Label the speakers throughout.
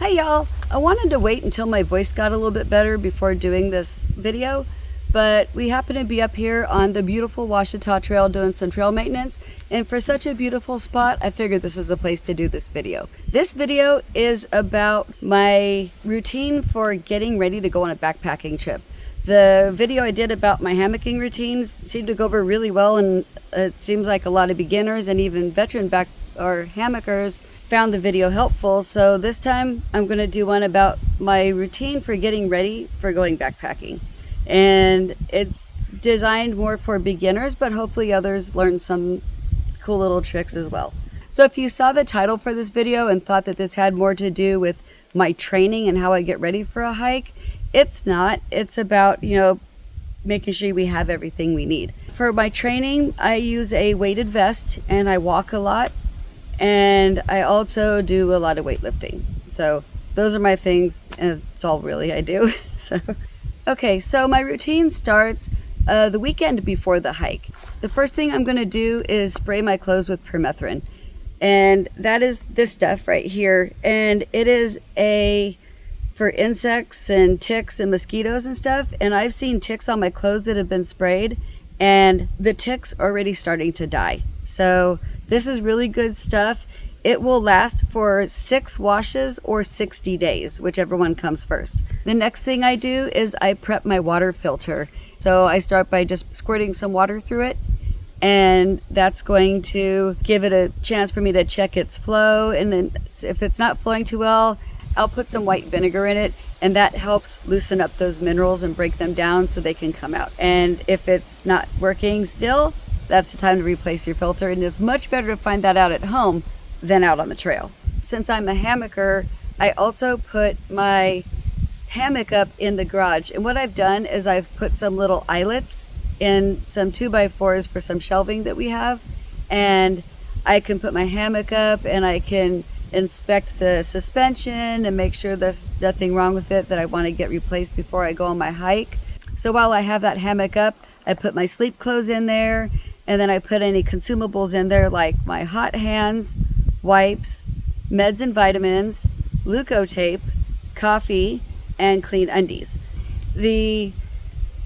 Speaker 1: Hi y'all! I wanted to wait until my voice got a little bit better before doing this video, but we happen to be up here on the beautiful Ouachita Trail doing some trail maintenance, and for such a beautiful spot, I figured this is a place to do this video. This video is about my routine for getting ready to go on a backpacking trip. The video I did about my hammocking routines seemed to go over really well, and it seems like a lot of beginners and even veteran hammockers found the video helpful. So this time I'm going to do one about my routine for getting ready for going backpacking. And it's designed more for beginners, but hopefully others learn some cool little tricks as well. So if you saw the title for this video and thought that this had more to do with my training and how I get ready for a hike, it's not. It's about, making sure we have everything we need. For my training, I use a weighted vest and I walk a lot, and I also do a lot of weightlifting. So those are my things, and it's all really I do. Okay, so my routine starts the weekend before the hike. The first thing I'm gonna do is spray my clothes with Permetherin. And that is this stuff right here. And it is for insects and ticks and mosquitoes and stuff. And I've seen ticks on my clothes that have been sprayed, and the ticks are already starting to die. So this is really good stuff. It will last for 6 washes or 60 days, whichever one comes first. The next thing I do is I prep my water filter. So I start by just squirting some water through it, and that's going to give it a chance for me to check its flow. And then if it's not flowing too well, I'll put some white vinegar in it, and that helps loosen up those minerals and break them down so they can come out. And if it's not working still, that's the time to replace your filter. And it's much better to find that out at home than out on the trail. Since I'm a hammocker, I also put my hammock up in the garage. And what I've done is I've put some little eyelets in some 2x4s for some shelving that we have. And I can put my hammock up and I can inspect the suspension and make sure there's nothing wrong with it that I want to get replaced before I go on my hike. So while I have that hammock up, I put my sleep clothes in there, and then I put any consumables in there like my hot hands, wipes, meds and vitamins, Leuko Tape, coffee, and clean undies. The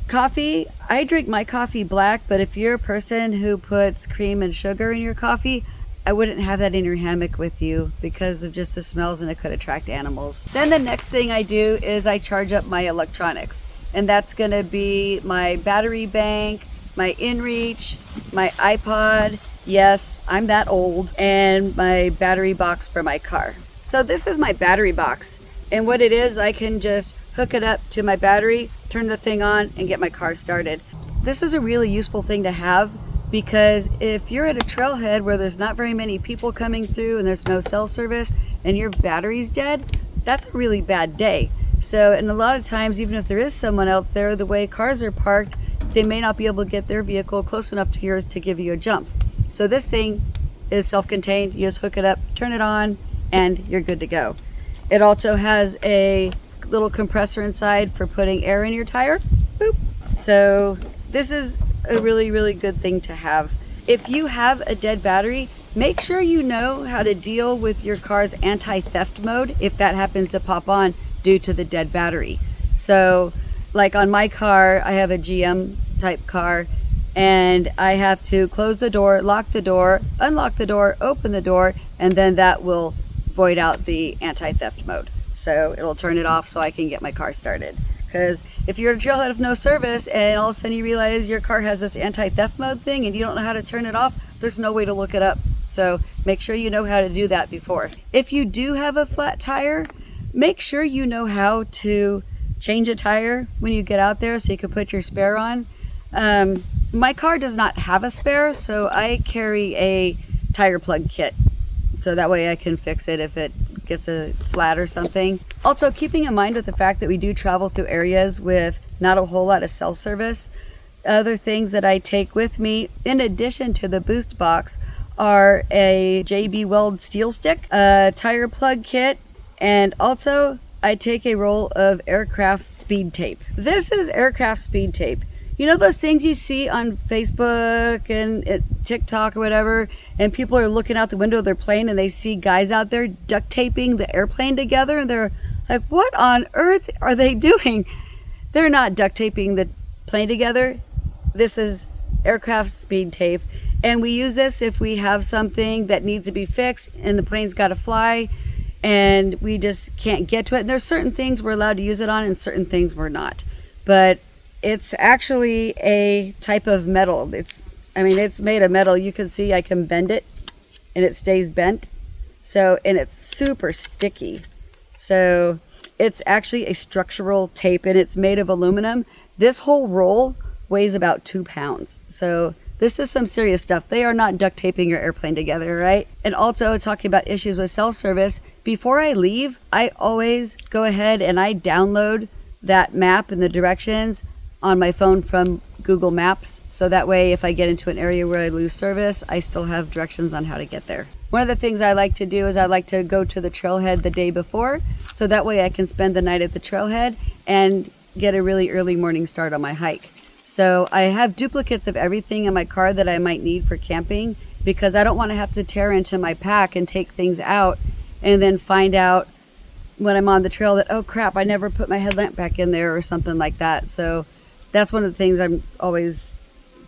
Speaker 1: coffee, I drink my coffee black, but if you're a person who puts cream and sugar in your coffee, I wouldn't have that in your hammock with you because of just the smells, and it could attract animals. Then the next thing I do is I charge up my electronics, and that's gonna be my battery bank, my inReach, my iPod, yes, I'm that old, and my battery box for my car. So this is my battery box, and what it is, I can just hook it up to my battery, turn the thing on, and get my car started. This is a really useful thing to have, because if you're at a trailhead where there's not very many people coming through and there's no cell service and your battery's dead, that's a really bad day. So, and a lot of times, even if there is someone else there, the way cars are parked, they may not be able to get their vehicle close enough to yours to give you a jump. So this thing is self-contained. You just hook it up, turn it on, and you're good to go. It also has a little compressor inside for putting air in your tire. Boop. So this is a really, really good thing to have. If you have a dead battery, make sure you know how to deal with your car's anti-theft mode if that happens to pop on due to the dead battery. So like on my car, I have a GM type car, and I have to close the door, lock the door, unlock the door, open the door, and then that will void out the anti-theft mode. So it'll turn it off so I can get my car started. Because if you're at a trailhead of no service and all of a sudden you realize your car has this anti-theft mode thing and you don't know how to turn it off, there's no way to look it up. So make sure you know how to do that before. If you do have a flat tire, make sure you know how to change a tire when you get out there so you can put your spare on. My car does not have a spare, so I carry a tire plug kit. So that way I can fix it if it gets a flat or something. Also, keeping in mind with the fact that we do travel through areas with not a whole lot of cell service, other things that I take with me in addition to the boost box are a JB Weld steel stick, a tire plug kit, and also I take a roll of aircraft speed tape. This is aircraft speed tape. You know those things you see on Facebook and TikTok or whatever, and people are looking out the window of their plane and they see guys out there duct taping the airplane together, and they're like, what on earth are they doing? They're not duct taping the plane together. This is aircraft speed tape, and we use this if we have something that needs to be fixed and the plane's got to fly and we just can't get to it. And there's certain things we're allowed to use it on and certain things we're not. But it's actually a type of metal. It's made of metal. You can see I can bend it and it stays bent. So, and it's super sticky. So it's actually a structural tape, and it's made of aluminum. This whole roll weighs about 2 pounds. So this is some serious stuff. They are not duct taping your airplane together, right? And also, talking about issues with cell service, before I leave, I always go ahead and I download that map and the directions on my phone from Google Maps. So that way, if I get into an area where I lose service, I still have directions on how to get there. One of the things I like to do is I like to go to the trailhead the day before. So that way I can spend the night at the trailhead and get a really early morning start on my hike. So I have duplicates of everything in my car that I might need for camping, because I don't want to have to tear into my pack and take things out and then find out when I'm on the trail that, oh crap, I never put my headlamp back in there or something like that. So that's one of the things I'm always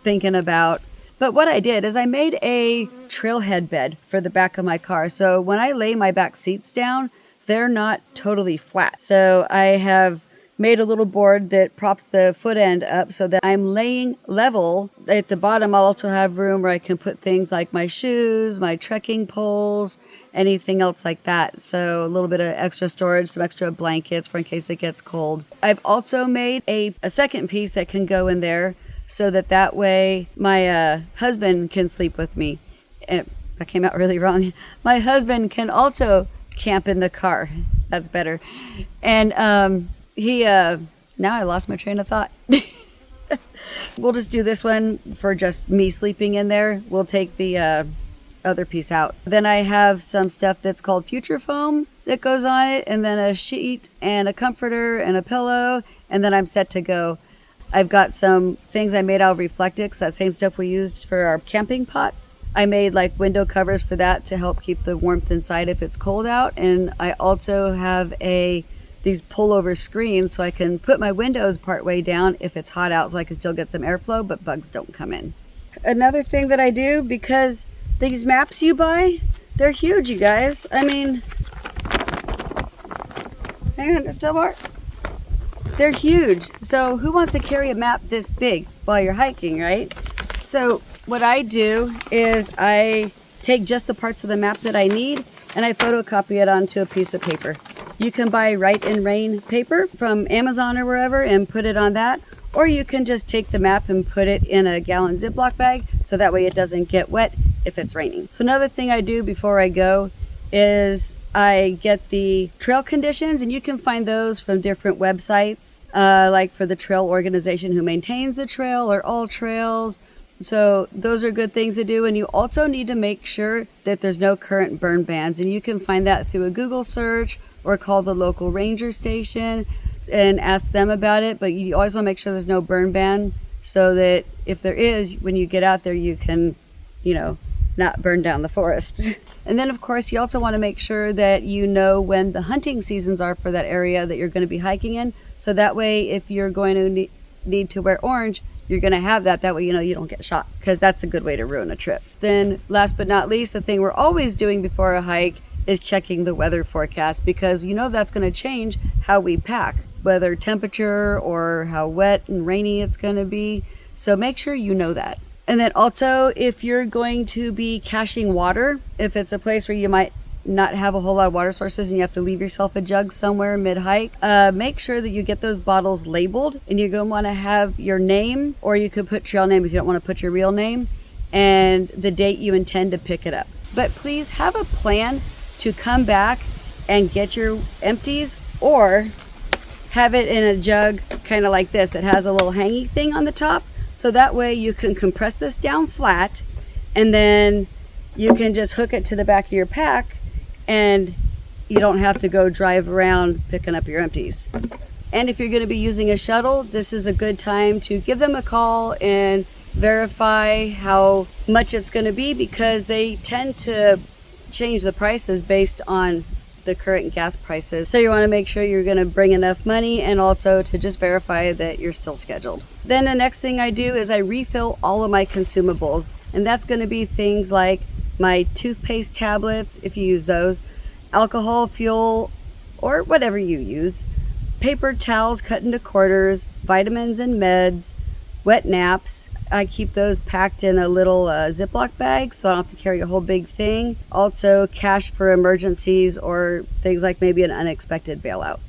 Speaker 1: thinking about. But what I did is I made a trailhead bed for the back of my car. So when I lay my back seats down, they're not totally flat. So I have made a little board that props the foot end up so that I'm laying level. At the bottom, I'll also have room where I can put things like my shoes, my trekking poles, anything else like that. So a little bit of extra storage, some extra blankets for in case it gets cold. I've also made a second piece that can go in there so that way my husband can sleep with me. And that came out really wrong. My husband can also camp in the car. That's better. And now I lost my train of thought. We'll just do this one for just me sleeping in there. We'll take the other piece out. Then I have some stuff that's called future foam that goes on it, and then a sheet and a comforter and a pillow, and then I'm set to go. I've got some things I made out of Reflectix, that same stuff we used for our camping pots. I made like window covers for that to help keep the warmth inside if it's cold out. And I also have these pullover screens so I can put my windows part way down if it's hot out, so I can still get some airflow, but bugs don't come in. Another thing that I do, because these maps you buy, they're huge, you guys. I mean, hang on, still more. They're huge. So who wants to carry a map this big while you're hiking, right? So what I do is I take just the parts of the map that I need and I photocopy it onto a piece of paper. You can buy Write in Rain paper from Amazon or wherever and put it on that. Or you can just take the map and put it in a gallon Ziploc bag so that way it doesn't get wet if it's raining. So another thing I do before I go is I get the trail conditions, and you can find those from different websites, like for the trail organization who maintains the trail or all trails. So those are good things to do. And you also need to make sure that there's no current burn bans, and you can find that through a Google search or call the local ranger station and ask them about it. But you always want to make sure there's no burn ban so that if there is, when you get out there, you can, not burn down the forest. And then, of course, you also want to make sure that you know when the hunting seasons are for that area that you're going to be hiking in. So that way, if you're going to need to wear orange, you're going to have that. That way, you don't get shot, because that's a good way to ruin a trip. Then last but not least, the thing we're always doing before a hike is checking the weather forecast, because that's going to change how we pack, whether temperature or how wet and rainy it's going to be. So make sure you know that. And then also, if you're going to be caching water, if it's a place where you might not have a whole lot of water sources and you have to leave yourself a jug somewhere mid-hike, make sure that you get those bottles labeled, and you're going to want to have your name, or you could put trail name if you don't want to put your real name, and the date you intend to pick it up. But please have a plan to come back and get your empties, or have it in a jug kind of like this that has a little hangy thing on the top. So that way you can compress this down flat, and then you can just hook it to the back of your pack, and you don't have to go drive around picking up your empties. And if you're going to be using a shuttle, this is a good time to give them a call and verify how much it's going to be, because they tend to change the prices based on the current gas prices. So you want to make sure you're going to bring enough money, and also to just verify that you're still scheduled. Then the next thing I do is I refill all of my consumables, and that's going to be things like my toothpaste tablets, if you use those, alcohol, fuel, or whatever you use, paper towels cut into quarters, vitamins and meds, wet naps. I keep those packed in a little Ziploc bag, so I don't have to carry a whole big thing. Also, cash for emergencies or things like maybe an unexpected bailout.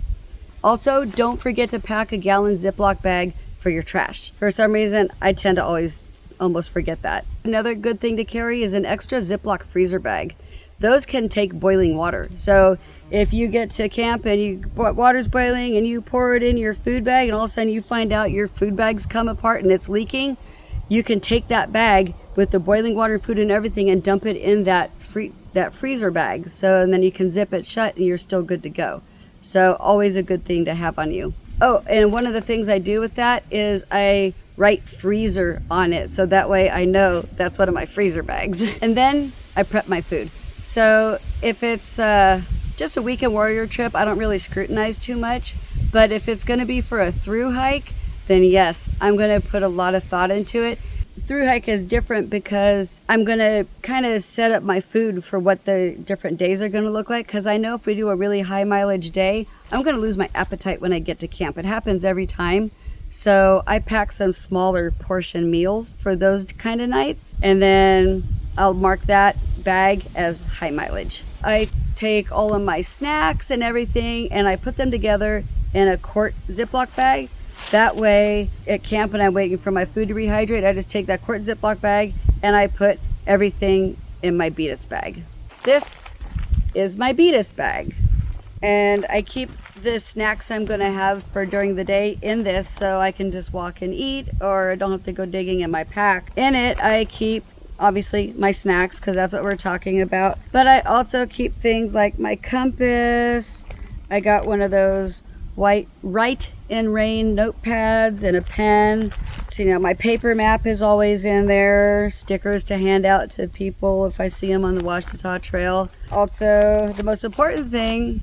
Speaker 1: Also, don't forget to pack a gallon Ziploc bag for your trash. For some reason, I tend to always almost forget that. Another good thing to carry is an extra Ziploc freezer bag. Those can take boiling water. So if you get to camp and water's boiling and you pour it in your food bag, and all of a sudden you find out your food bag's come apart and it's leaking, you can take that bag with the boiling water, food and everything, and dump it in that freezer bag. And then you can zip it shut and you're still good to go. So always a good thing to have on you. Oh, and one of the things I do with that is I write freezer on it, so that way I know that's one of my freezer bags. And then I prep my food. So if it's just a weekend warrior trip, I don't really scrutinize too much. But if it's going to be for a through hike, then yes, I'm going to put a lot of thought into it. Through hike is different because I'm going to kind of set up my food for what the different days are going to look like, because I know if we do a really high mileage day, I'm going to lose my appetite when I get to camp. It happens every time. So I pack some smaller portion meals for those kind of nights, and then I'll mark that bag as high mileage. I take all of my snacks and everything and I put them together in a quart Ziploc bag. That way at camp, when I'm waiting for my food to rehydrate, I just take that quart Ziploc bag and I put everything in my Beatus bag. This is my Beatus bag, and I keep the snacks I'm going to have for during the day in this, so I can just walk and eat, or I don't have to go digging in my pack. In it I keep obviously my snacks, because that's what we're talking about, but I also keep things like my compass. I got one of those white Write in Rain notepads and a pen. So, my paper map is always in there, stickers to hand out to people if I see them on the Washita Trail. Also, the most important thing,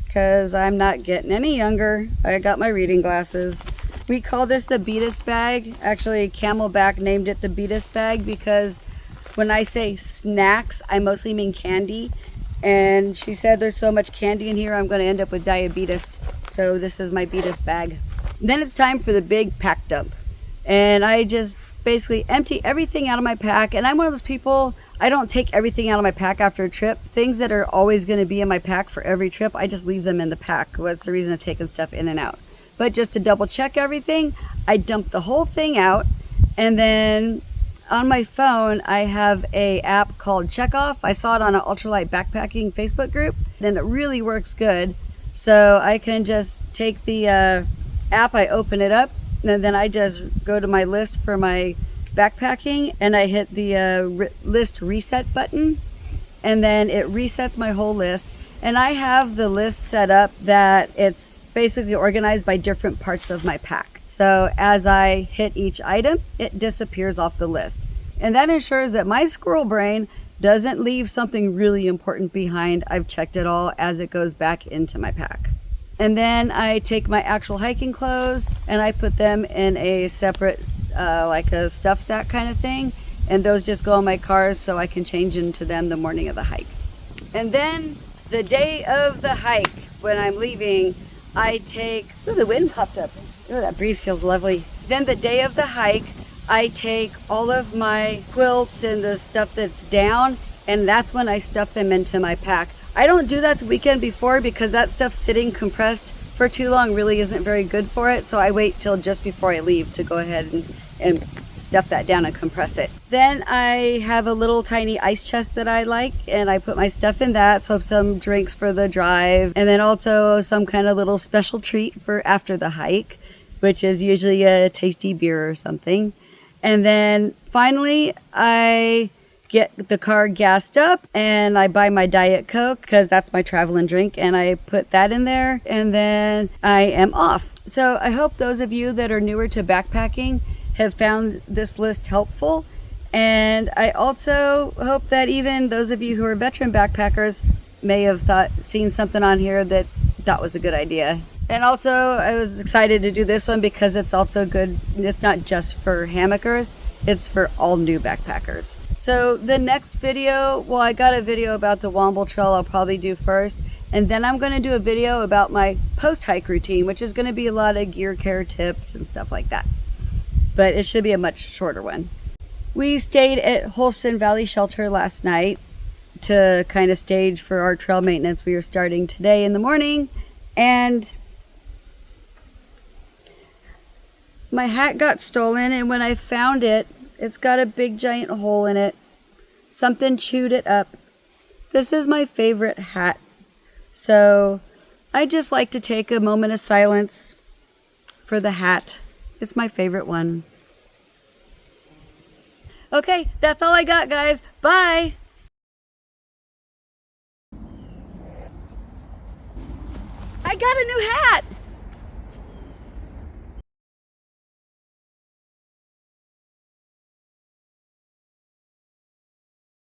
Speaker 1: because I'm not getting any younger, I got my reading glasses. We call this the Beatus bag. Actually, Camelback named it the Beatus bag because when I say snacks, I mostly mean candy. And she said there's so much candy in here, I'm going to end up with diabetes. So this is my Beatus bag. Then it's time for the big pack dump. And I just basically empty everything out of my pack. And I'm one of those people, I don't take everything out of my pack after a trip. Things that are always going to be in my pack for every trip, I just leave them in the pack. What's the reason of taking stuff in and out? But just to double check everything, I dump the whole thing out. And then on my phone, I have a app called Checkoff. I saw it on an ultralight backpacking Facebook group, and it really works good. So I can just take the app, I open it up, and then I just go to my list for my backpacking, and I hit the list reset button, and then it resets my whole list. And I have the list set up that it's basically organized by different parts of my pack. So as I hit each item, it disappears off the list. And that ensures that my squirrel brain doesn't leave something really important behind. I've checked it all as it goes back into my pack. And then I take my actual hiking clothes and I put them in a separate, like a stuff sack kind of thing. And those just go in my car so I can change into them the morning of the hike. And then the day of the hike, when I'm leaving, I take, ooh, the wind popped up. Oh, that breeze feels lovely. Then the day of the hike, I take all of my quilts and the stuff that's down, and that's when I stuff them into my pack. I don't do that the weekend before because that stuff sitting compressed for too long really isn't very good for it. So I wait till just before I leave to go ahead and stuff that down and compress it. Then I have a little tiny ice chest that I like, and I put my stuff in that. So some drinks for the drive, and then also some kind of little special treat for after the hike, which is usually a tasty beer or something. And then finally I get the car gassed up, and I buy my Diet Coke because that's my traveling drink, and I put that in there, and then I am off. So I hope those of you that are newer to backpacking have found this list helpful. And I also hope that even those of you who are veteran backpackers may have seen something on here that thought was a good idea. And also, I was excited to do this one because it's also good. It's not just for hammockers, it's for all new backpackers. So the next video, well, I got a video about the Womble Trail I'll probably do first. And then I'm going to do a video about my post-hike routine, which is going to be a lot of gear care tips and stuff like that. But it should be a much shorter one. We stayed at Holston Valley Shelter last night to kind of stage for our trail maintenance we are starting today in the morning. And my hat got stolen, and when I found it, it's got a big giant hole in it. Something chewed it up. This is my favorite hat. So I just like to take a moment of silence for the hat. It's my favorite one. Okay, that's all I got, guys. Bye. I got a new hat.